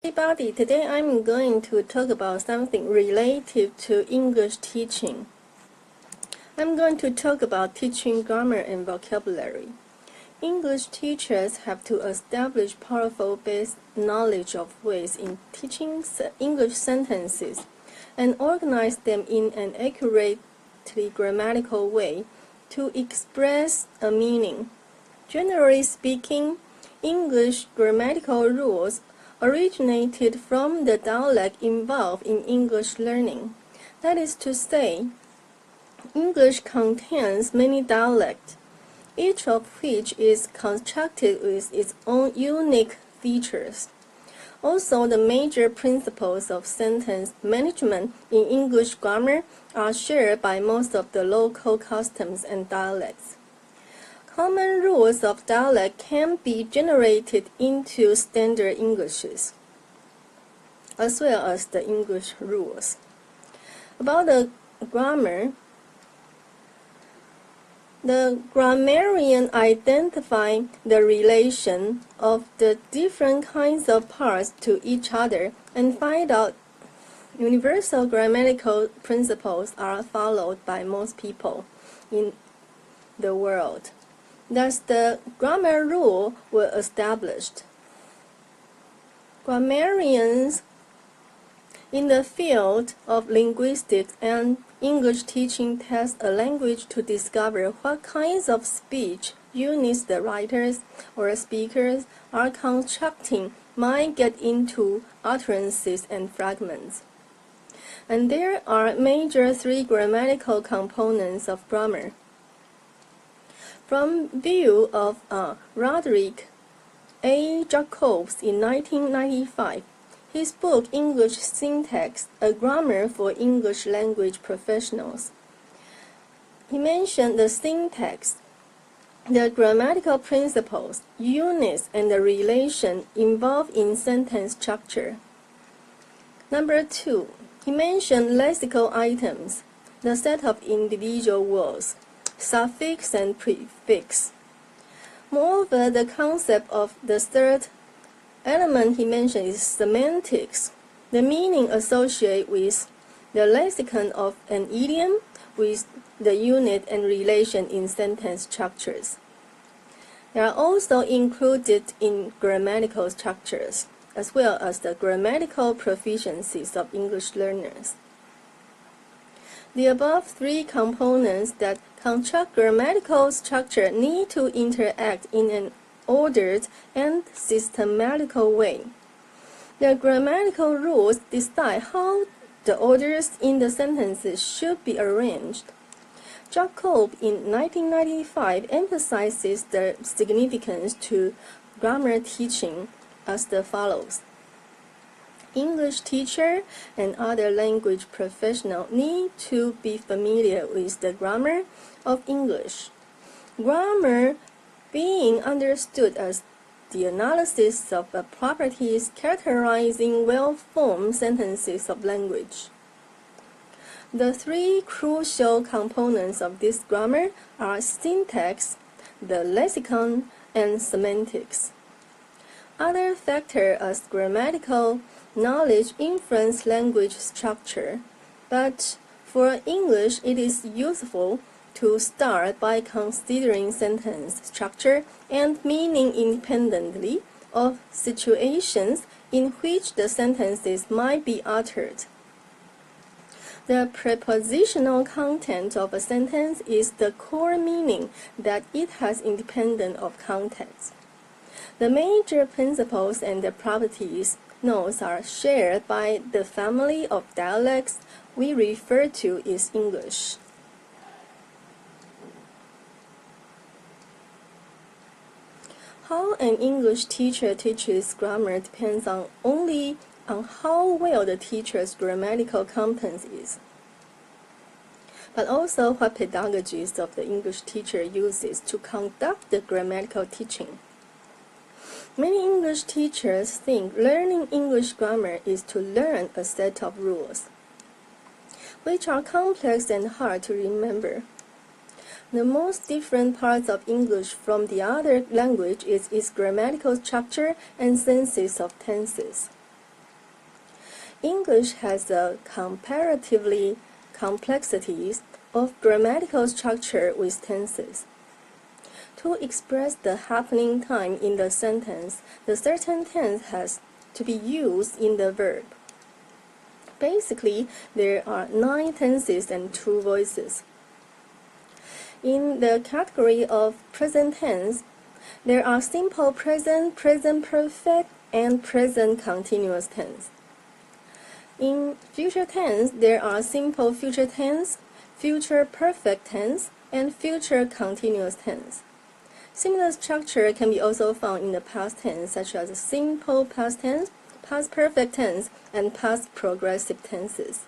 Everybody, today I'm going to talk about something related to English teaching. I'm going to talk about teaching grammar and vocabulary. English teachers have to establish powerful base knowledge of ways in teaching English sentences and organize them in an accurately grammatical way to express a meaning. Generally speaking, English grammatical rules originated from the dialect involved in English learning. That is to say, English contains many dialects, each of which is constructed with its own unique features. Also, the major principles of sentence management in English grammar are shared by most of the local customs and dialects. Common rules of dialect can be generated into standard Englishes, as well as the English rules. About the grammar, the grammarian identifies the relation of the different kinds of parts to each other and find out universal grammatical principles are followed by most people in the world. Thus, the grammar rule was established. Grammarians in the field of linguistics and English teaching test a language to discover what kinds of speech units the writers or speakers are constructing might get into utterances and fragments. And there are major three grammatical components of grammar. From view of Roderick A. Jacobs in 1995, his book English Syntax, A Grammar for English Language Professionals, he mentioned the syntax, the grammatical principles, units, and the relation involved in sentence structure. Number 2, he mentioned lexical items, the set of individual words, suffix and prefix. Moreover, the concept of the third element he mentioned is semantics, the meaning associated with the lexicon of an idiom with the unit and relation in sentence structures. They are also included in grammatical structures, as well as the grammatical proficiencies of English learners. The above three components that construct grammatical structure need to interact in an ordered and systematical way. The grammatical rules decide how the orders in the sentences should be arranged. Jacob in 1995 emphasizes the significance to grammar teaching as the follows. English teacher and other language professionals need to be familiar with the grammar of English. Grammar being understood as the analysis of the properties characterizing well-formed sentences of language. The three crucial components of this grammar are syntax, the lexicon, and semantics. Other factors as grammatical knowledge influence language structure, but for English it is useful to start by considering sentence structure and meaning independently of situations in which the sentences might be uttered. The prepositional content of a sentence is the core meaning that it has independent of context. The major principles and the properties notes are shared by the family of dialects we refer to as English. How an English teacher teaches grammar depends only on how well the teacher's grammatical competence is, but also what pedagogies of the English teacher uses to conduct the grammatical teaching. Many English teachers think learning English grammar is to learn a set of rules, which are complex and hard to remember. The most different parts of English from the other language is its grammatical structure and senses of tenses. English has a comparatively complexities of grammatical structure with tenses. To express the happening time in the sentence, the certain tense has to be used in the verb. Basically, there are 9 tenses and 2 voices. In the category of present tense, there are simple present, present perfect, and present continuous tense. In future tense, there are simple future tense, future perfect tense, and future continuous tense. Similar structure can be also found in the past tense, such as simple past tense, past perfect tense, and past progressive tenses.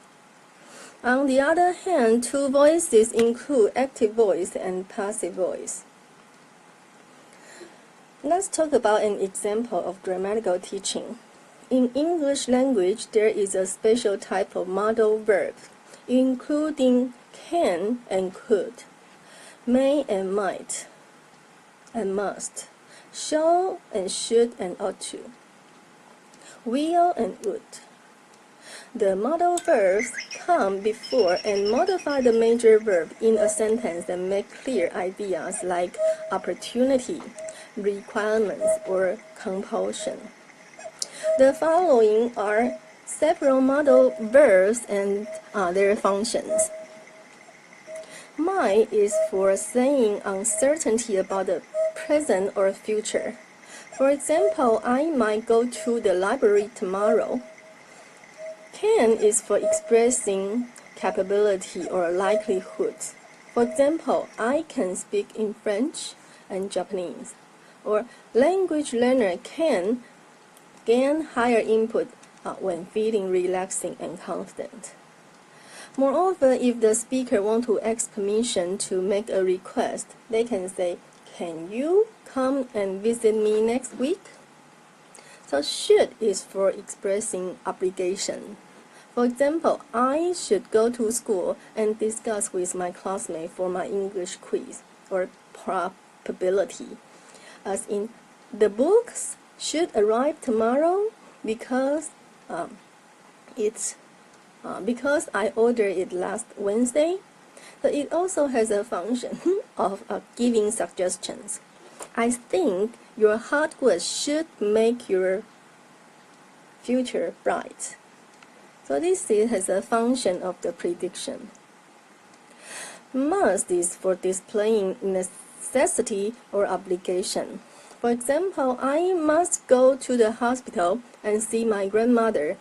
On the other hand, 2 voices include active voice and passive voice. Let's talk about an example of grammatical teaching. In English language, there is a special type of modal verb, including can and could, may and might, and must, shall and should and ought to, will and would. The modal verbs come before and modify the major verb in a sentence and make clear ideas like opportunity, requirements, or compulsion. The following are several modal verbs and their functions. Might is for saying uncertainty about the present or future. For example, I might go to the library tomorrow. Can is for expressing capability or likelihood. For example, I can speak in French and Japanese. Or language learner can gain higher input when feeling relaxing and confident. Moreover, if the speaker wants to ask permission to make a request, they can say, "Can you come and visit me next week?" So should is for expressing obligation. For example, I should go to school and discuss with my classmate for my English quiz or probability. As in, the books should arrive tomorrow because because I ordered it last Wednesday. So it also has a function of giving suggestions. I think your hard work should make your future bright. So this has a function of the prediction. Must is for displaying necessity or obligation. For example, I must go to the hospital and see my grandmother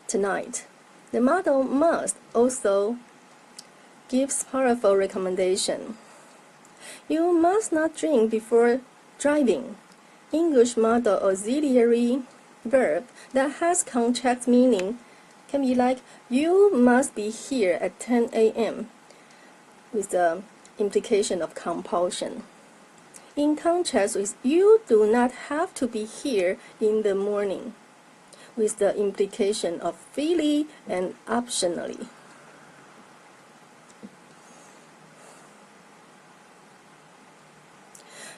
tonight. The modal must also gives powerful recommendation. You must not drink before driving. English modal auxiliary verb that has contract meaning can be like, you must be here at 10 a.m. with the implication of compulsion. In contrast with, you do not have to be here in the morning, with the implication of freely and optionally.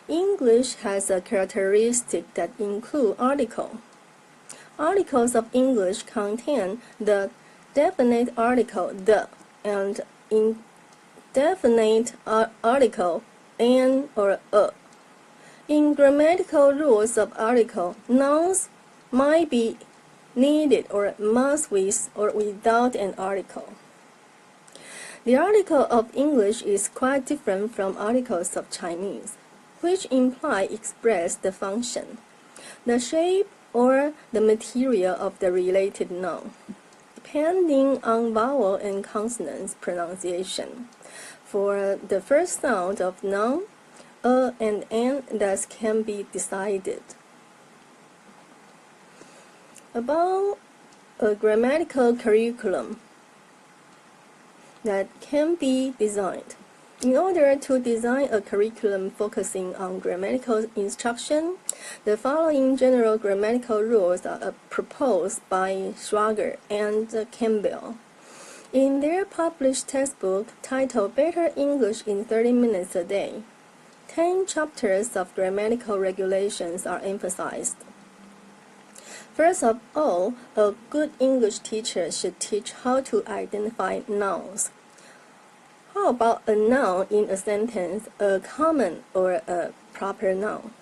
English has a characteristic that include article. Articles of English contain the definite article the and indefinite article an or a. In grammatical rules of article, nouns might be needed or must with or without an article. The article of English is quite different from articles of Chinese, which imply express the function, the shape, or the material of the related noun, depending on vowel and consonant pronunciation. For the first sound of noun, a and an thus can be decided. About a grammatical curriculum that can be designed. In order to design a curriculum focusing on grammatical instruction, the following general grammatical rules are proposed by Schwager and Campbell. In their published textbook titled Better English in 30 Minutes a Day, 10 chapters of grammatical regulations are emphasized. First of all, a good English teacher should teach how to identify nouns. How about a noun in a sentence, a common or a proper noun?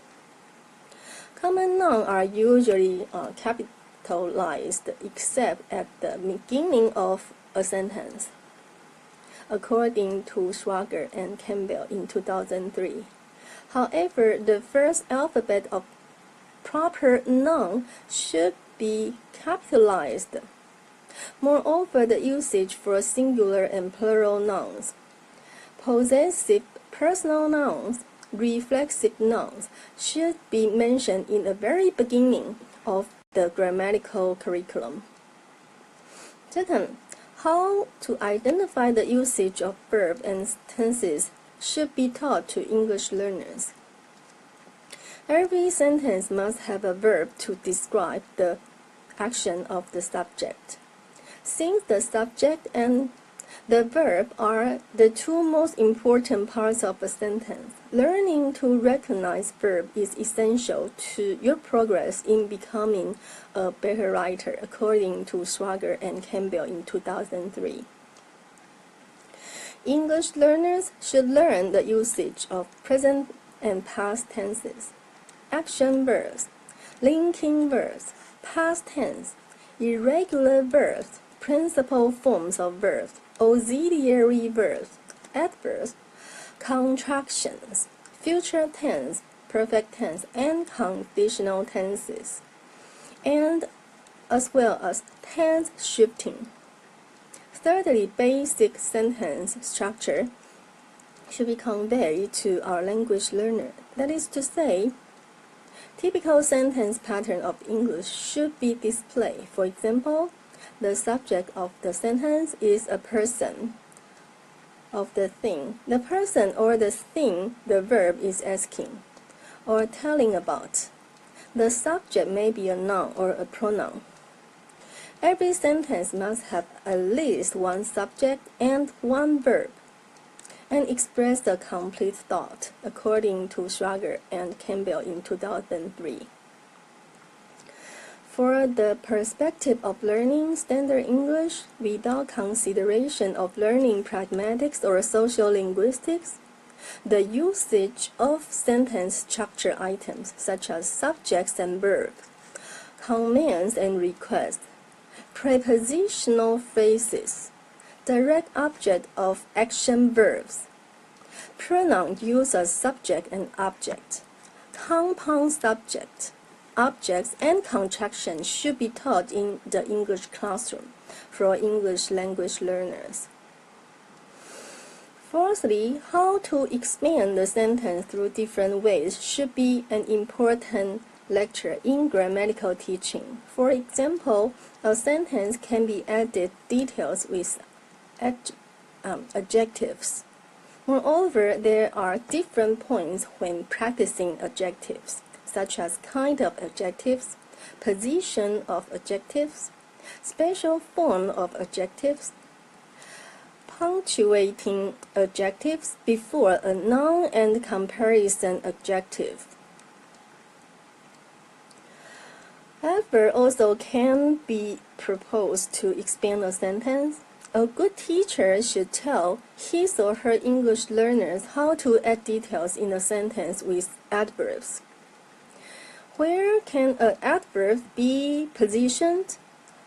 Common nouns are usually capitalized except at the beginning of a sentence, according to Schwager and Campbell in 2003. However, the first alphabet of proper noun should be capitalized. Moreover, the usage for singular and plural nouns, possessive personal nouns, reflexive nouns should be mentioned in the very beginning of the grammatical curriculum. Second, how to identify the usage of verb and tenses should be taught to English learners. Every sentence must have a verb to describe the action of the subject. Since the subject and the verb are the two most important parts of a sentence, learning to recognize verb is essential to your progress in becoming a better writer, according to Schwager and Campbell in 2003. English learners should learn the usage of present and past tenses, action verbs, linking verbs, past tense, irregular verbs, principal forms of verbs, auxiliary verbs, adverbs, contractions, future tense, perfect tense, and conditional tenses, and as well as tense shifting. Thirdly, basic sentence structure should be conveyed to our language learner. That is to say, typical sentence pattern of English should be displayed. For example, the subject of the sentence is a person of the thing. The person or the thing the verb is asking or telling about. The subject may be a noun or a pronoun. Every sentence must have at least one subject and one verb and express the complete thought, according to Schwager and Campbell in 2003. For the perspective of learning standard English without consideration of learning pragmatics or social linguistics, the usage of sentence structure items such as subjects and verbs, commands and requests, prepositional phrases, direct object of action verbs, pronoun used as subject and object, compound subject, objects, and contractions should be taught in the English classroom for English language learners. Fourthly, how to expand the sentence through different ways should be an important lecture in grammatical teaching. For example, a sentence can be added details with adjectives. Moreover, there are different points when practicing adjectives, such as kind of adjectives, position of adjectives, special form of adjectives, punctuating adjectives before a noun and comparison adjective. Adverb also can be proposed to expand a sentence. A good teacher should tell his or her English learners how to add details in a sentence with adverbs. Where can an adverb be positioned?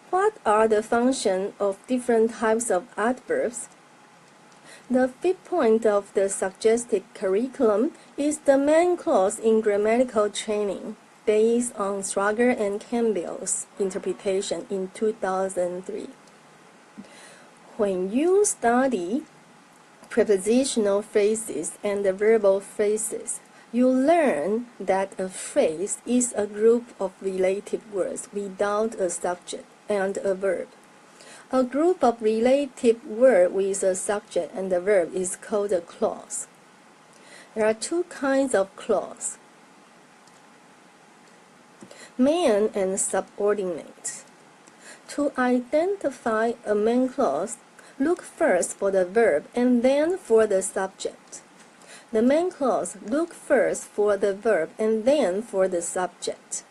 What are the functions of different types of adverbs? The fifth point of the suggested curriculum is the main clause in grammatical training, based on Schwager and Campbell's interpretation in 2003. When you study prepositional phrases and verbal phrases, you learn that a phrase is a group of relative words without a subject and a verb. A group of relative words with a subject and a verb is called a clause. There are two kinds of clause: main and subordinate. To identify a main clause, look first for the verb and then for the subject. The main clause, look first for the verb and then for the subject.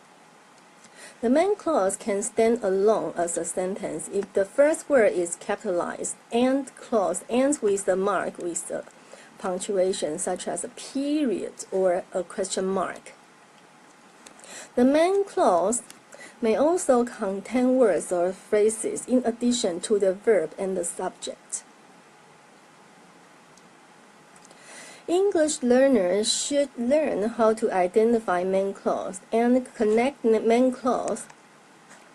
The main clause can stand alone as a sentence if the first word is capitalized and clause ends with a mark with a punctuation such as a period or a question mark. The main clause may also contain words or phrases in addition to the verb and the subject. English learners should learn how to identify main clause and connect main clause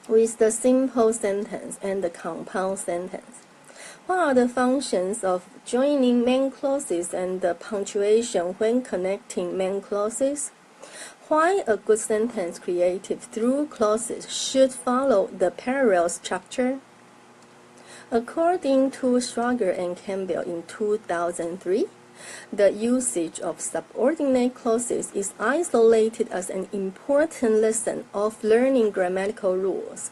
with the simple sentence and the compound sentence. What are the functions of joining main clauses and the punctuation when connecting main clauses? Why a good sentence created through clauses should follow the parallel structure? According to Schrager and Campbell in 2003, the usage of subordinate clauses is isolated as an important lesson of learning grammatical rules.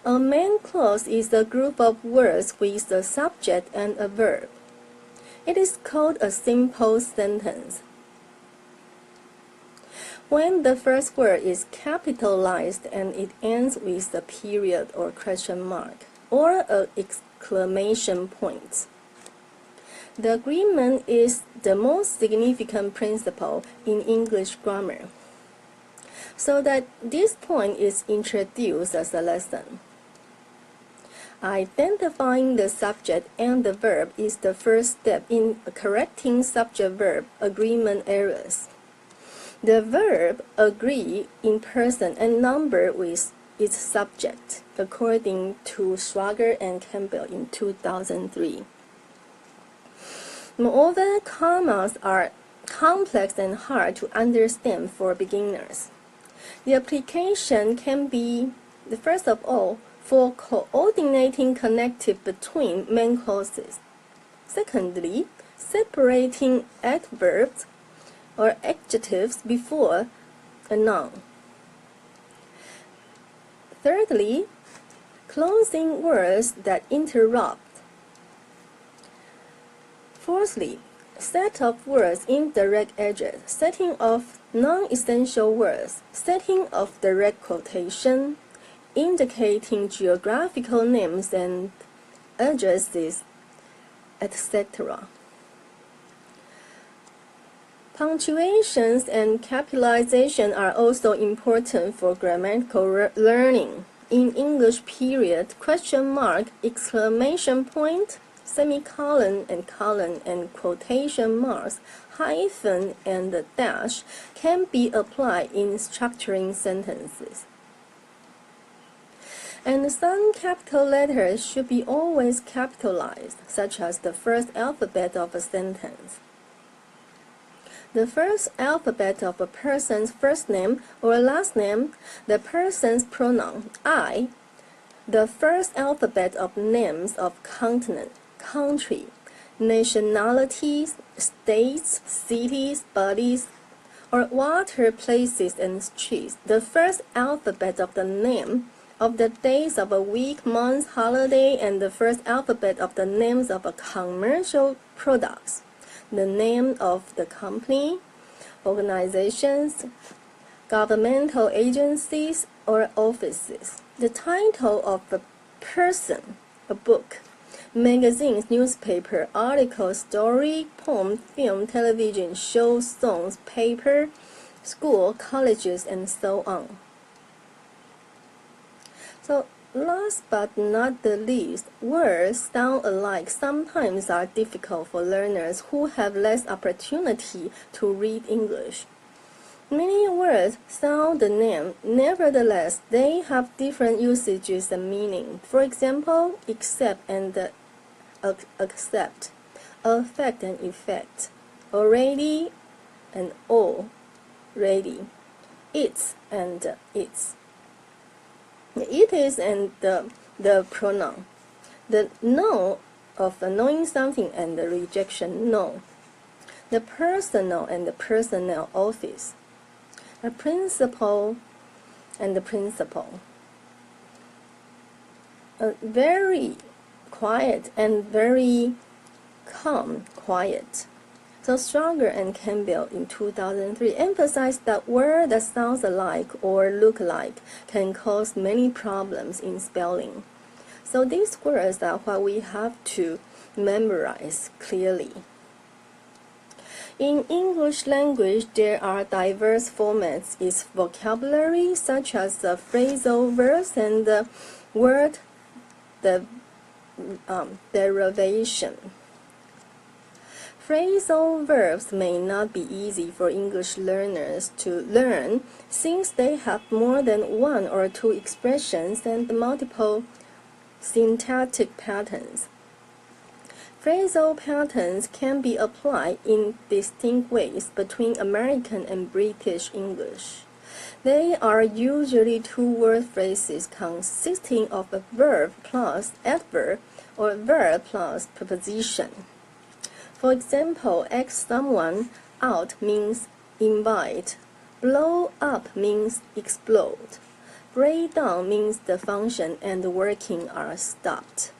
A main clause is a group of words with a subject and a verb. It is called a simple sentence. When the first word is capitalized and it ends with a period or question mark or an exclamation point. The agreement is the most significant principle in English grammar, so that this point is introduced as a lesson. Identifying the subject and the verb is the first step in correcting subject-verb agreement errors. The verb agree in person and number with its subject, according to Schrager and Campbell in 2003. Moreover, commas are complex and hard to understand for beginners. The application can be, first of all, for coordinating connective between main clauses. Secondly, separating adverbs or adjectives before a noun. Thirdly, closing words that interrupt. Fourthly, set of words in direct address, setting of non-essential words, setting of direct quotation, indicating geographical names and addresses, etc. Punctuations and capitalization are also important for grammatical learning. In English period, question mark, exclamation point, semicolon and colon and quotation marks, hyphen and dash can be applied in structuring sentences. And some capital letters should be always capitalized, such as the first alphabet of a sentence. The first alphabet of a person's first name or last name, the person's pronoun, I, the first alphabet of names of continent, country, nationalities, states, cities, bodies, or water, places, and streets, the first alphabet of the name of the days of a week, month, holiday, and the first alphabet of the names of a commercial products, the name of the company, organizations, governmental agencies, or offices, the title of a person, a book, magazines, newspaper, article, story, poem, film, television, show, songs, paper, school, colleges, and so on. So, last but not the least, words sound alike sometimes are difficult for learners who have less opportunity to read English. Many words sound the same, nevertheless, they have different usages and meaning. For example, accept and accept, affect and effect, already and already, it's and its. It is and the pronoun, the no of knowing something and the rejection no, the personal and the personnel office, the principal and the principal, very quiet and very calm, quiet. So Stronger and Campbell in 2003 emphasized that words that sound alike or look alike can cause many problems in spelling. So these words are what we have to memorize clearly. In English language, there are diverse formats its vocabulary, such as the phrasal verbs and the word derivation. Phrasal verbs may not be easy for English learners to learn since they have more than one or two expressions and multiple syntactic patterns. Phrasal patterns can be applied in distinct ways between American and British English. They are usually two-word phrases consisting of a verb plus adverb or verb plus preposition. For example, ask someone out means invite, blow up means explode, break down means the function and the working are stopped.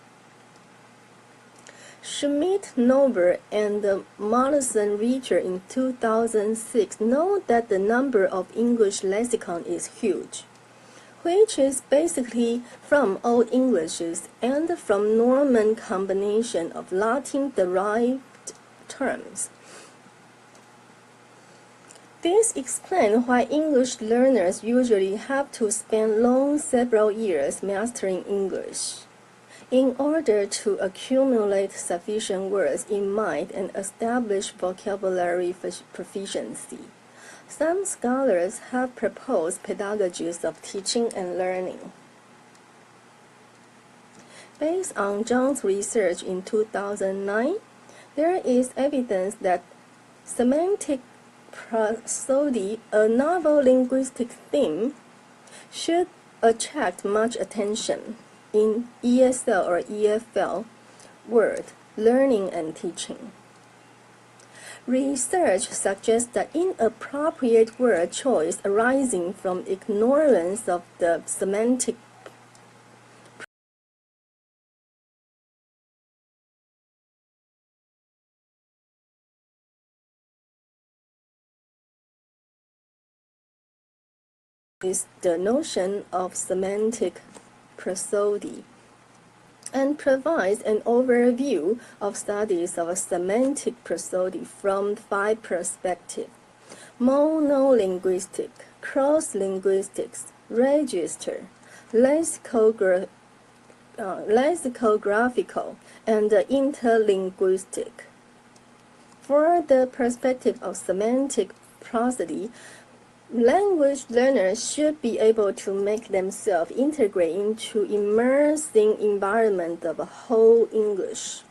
Schmidt, Noble, and Mollison-Richter in 2006 note that the number of English lexicon is huge, which is basically from Old Englishes and from Norman combination of Latin-derived terms. This explains why English learners usually have to spend several years mastering English in order to accumulate sufficient words in mind and establish vocabulary proficiency. Some scholars have proposed pedagogies of teaching and learning. Based on John's research in 2009, there is evidence that semantic prosody, a novel linguistic theme, should attract much attention in ESL or EFL word learning and teaching. Research suggests that inappropriate word choice arising from ignorance of the semantic is the notion of semantic prosody, and provides an overview of studies of semantic prosody from 5 perspectives: monolinguistic, cross-linguistics, register, lexicographical, and interlinguistic. For the perspective of semantic prosody, language learners should be able to make themselves integrate into immersing environment of whole English.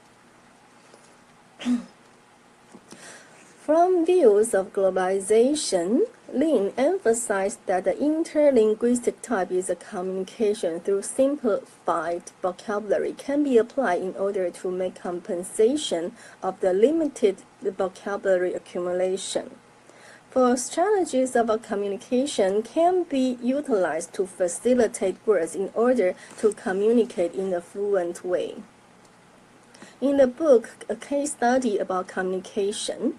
From views of globalization, Lin emphasized that the interlinguistic type is a communication through simplified vocabulary can be applied in order to make compensation of the limited vocabulary accumulation. For strategies of communication can be utilized to facilitate words in order to communicate in a fluent way. In the book, A Case Study About Communication,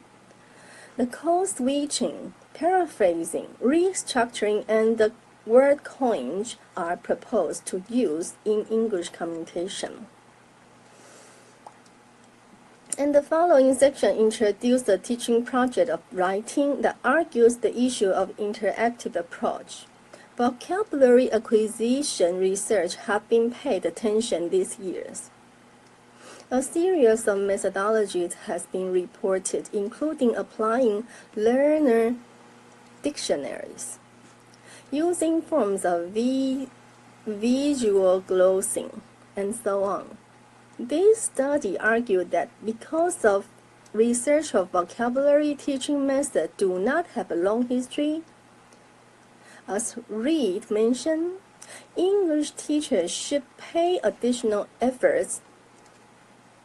the code switching, paraphrasing, restructuring, and the word coinage are proposed to use in English communication. And the following section introduces the teaching project of writing that argues the issue of interactive approach. Vocabulary acquisition research have been paid attention these years. A series of methodologies has been reported, including applying learner dictionaries, using forms of visual glossing, and so on. This study argued that because of research of vocabulary teaching methods do not have a long history, as Reed mentioned, English teachers should pay additional efforts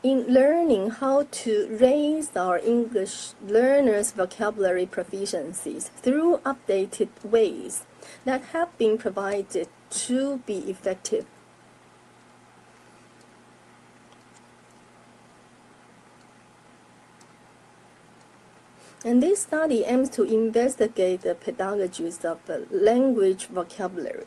in learning how to raise our English learners' vocabulary proficiencies through updated ways that have been provided to be effective. And this study aims to investigate the pedagogies of the language vocabulary.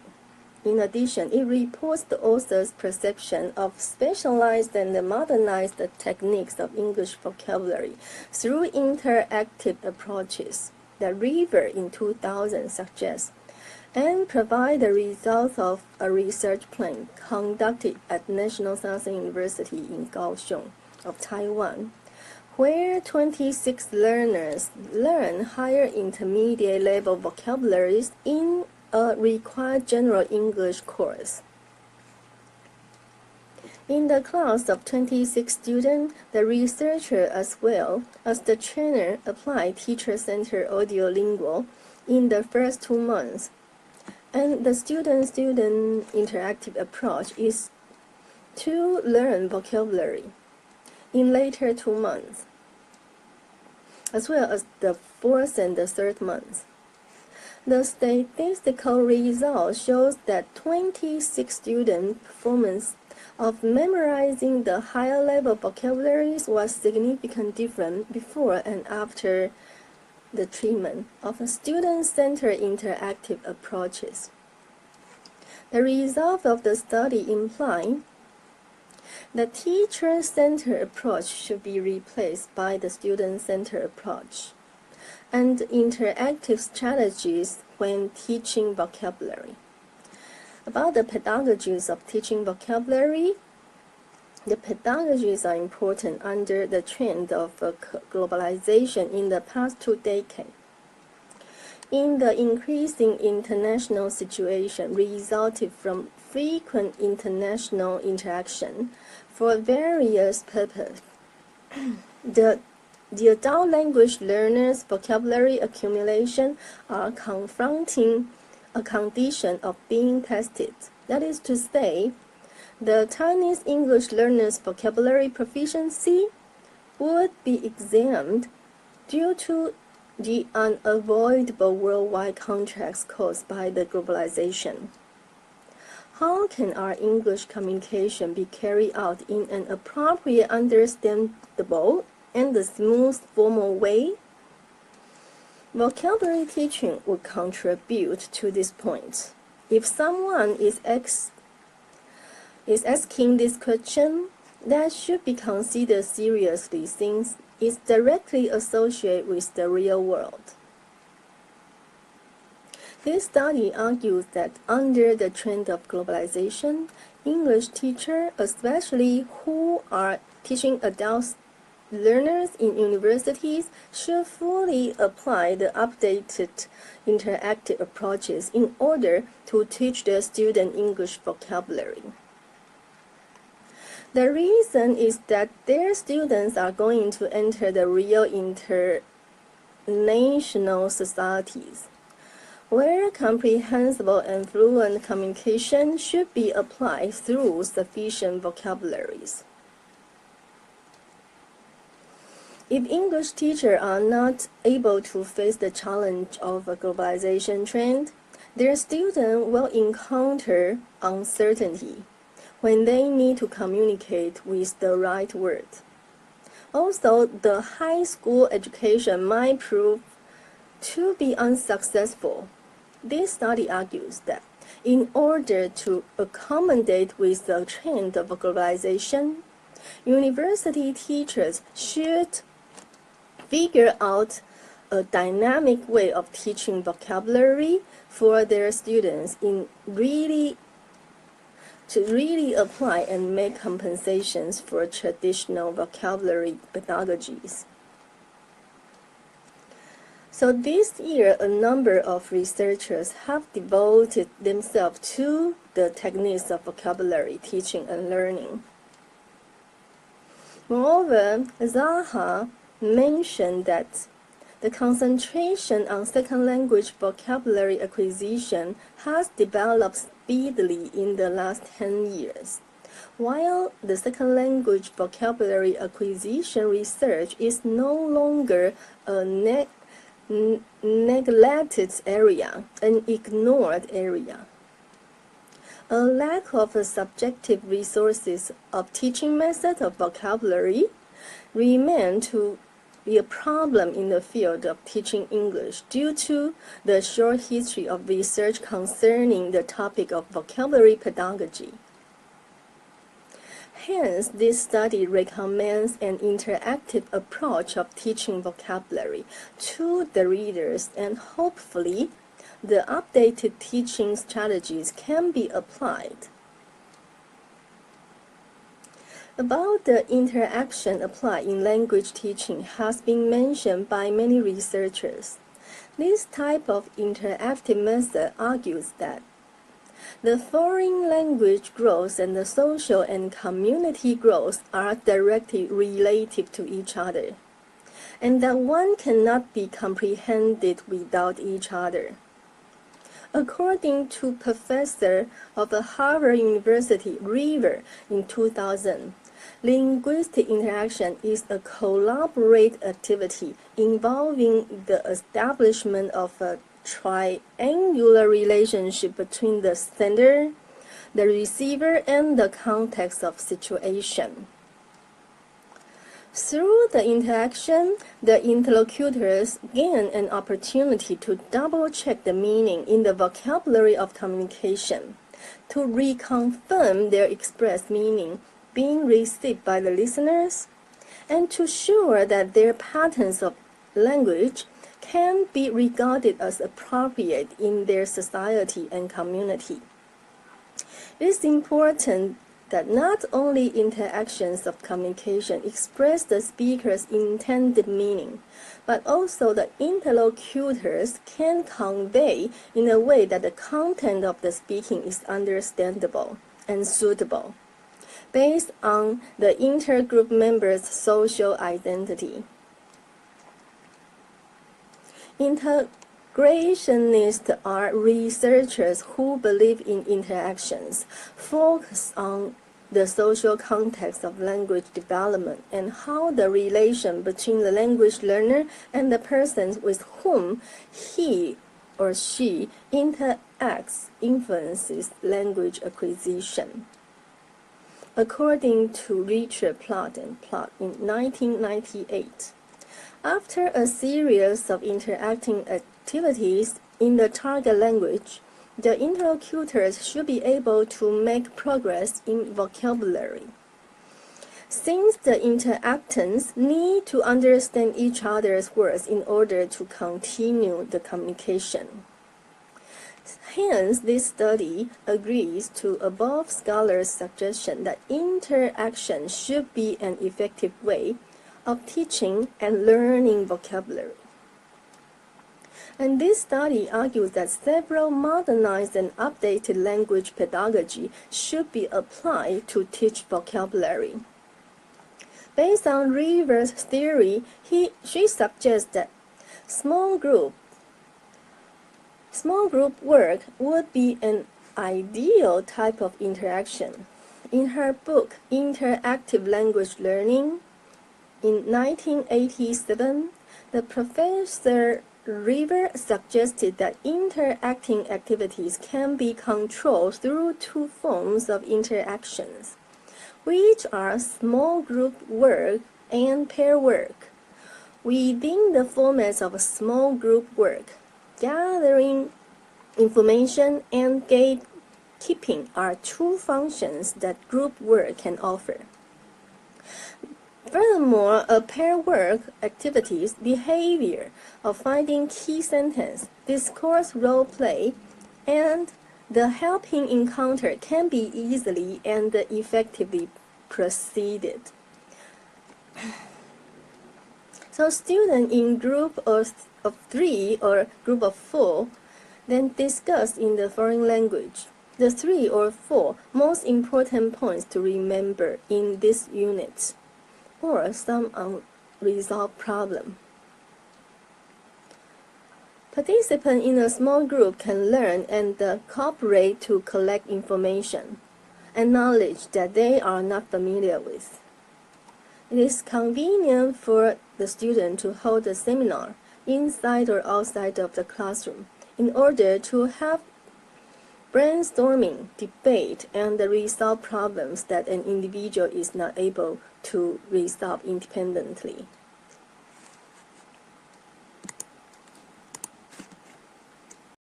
In addition, it reports the author's perception of specialized and modernized techniques of English vocabulary through interactive approaches that River in 2000 suggests, and provide the results of a research plan conducted at National Science University in Kaohsiung of Taiwan, where 26 learners learn higher intermediate level vocabularies in a required general English course. In the class of 26 students, the researcher as well as the trainer applied teacher-centered audiolingual in the first 2 months, and the student-student interactive approach is to learn vocabulary in later 2 months, as well as the fourth and the third months. The statistical result shows that 26 student performance of memorizing the higher level vocabularies was significantly different before and after the treatment of student-centered interactive approaches. The result of the study imply the teacher-centered approach should be replaced by the student-centered approach and interactive strategies when teaching vocabulary. About the pedagogies of teaching vocabulary, the pedagogies are important under the trend of globalization in the past 2 decades. In the increasing international situation resulted from frequent international interaction for various purposes, the adult language learners' vocabulary accumulation are confronting a condition of being tested. That is to say, the Chinese English learners' vocabulary proficiency would be examined due to the unavoidable worldwide contracts caused by the globalization. How can our English communication be carried out in an appropriate, understandable, and a smooth formal way? Vocabulary teaching would contribute to this point. If someone is asking this question, that should be considered seriously since it's directly associated with the real world. This study argues that under the trend of globalization, English teachers, especially who are teaching adult learners in universities, should fully apply the updated interactive approaches in order to teach their student English vocabulary. The reason is that their students are going to enter the real international societies, where comprehensible and fluent communication should be applied through sufficient vocabularies. If English teachers are not able to face the challenge of a globalization trend, their students will encounter uncertainty when they need to communicate with the right word. Also, the high school education might prove to be unsuccessful. This study argues that in order to accommodate with the trend of globalization, university teachers should figure out a dynamic way of teaching vocabulary for their students to really apply and make compensations for traditional vocabulary pedagogies. So this year, a number of researchers have devoted themselves to the techniques of vocabulary teaching and learning. Moreover, Zaha mentioned that the concentration on second language vocabulary acquisition has developed speedily in the last 10 years, while the second language vocabulary acquisition research is no longer a neglected area, an ignored area. A lack of subjective resources of teaching methods of vocabulary remain to be a problem in the field of teaching English due to the short history of research concerning the topic of vocabulary pedagogy. Hence, this study recommends an interactive approach of teaching vocabulary to the readers, and hopefully, the updated teaching strategies can be applied. About the interaction applied in language teaching has been mentioned by many researchers. This type of interactive method argues that the foreign language growth and the social and community growth are directly related to each other, and that one cannot be comprehended without each other. According to Professor of the Harvard University River in 2000, linguistic interaction is a collaborative activity involving the establishment of a triangular relationship between the sender, the receiver, and the context of situation. Through the interaction, the interlocutors gain an opportunity to double-check the meaning in the vocabulary of communication, to reconfirm their expressed meaning being received by the listeners, and to show that their patterns of language can be regarded as appropriate in their society and community. It is important that not only interactions of communication express the speaker's intended meaning, but also the interlocutors can convey in a way that the content of the speaking is understandable and suitable, based on the intergroup members' social identity. Integrationists are researchers who believe in interactions, focus on the social context of language development and how the relation between the language learner and the person with whom he or she interacts influences language acquisition. According to Richard Platt and Platt in 1998, after a series of interacting activities in the target language, the interlocutors should be able to make progress in vocabulary. Since the interactants need to understand each other's words in order to continue the communication. Hence, this study agrees to above scholars' suggestion that interaction should be an effective way of teaching and learning vocabulary. And this study argues that several modernized and updated language pedagogy should be applied to teach vocabulary. Based on River's theory, she suggests that small group work would be an ideal type of interaction. In her book, Interactive Language Learning, in 1987, the Professor River suggested that interacting activities can be controlled through two forms of interactions, which are small group work and pair work. Within the formats of small group work, gathering information and gatekeeping are two functions that group work can offer. Furthermore, a pair work activity's behavior of finding key sentence, discourse role play, and the helping encounter can be easily and effectively proceeded. So students in group of 3 or group of 4 then discuss in the foreign language the 3 or 4 most important points to remember in this unit, or some unresolved problem. Participants in a small group can learn and cooperate to collect information and knowledge that they are not familiar with. It is convenient for the student to hold a seminar inside or outside of the classroom in order to have brainstorming, debate, and resolve problems that an individual is not able to resolve independently.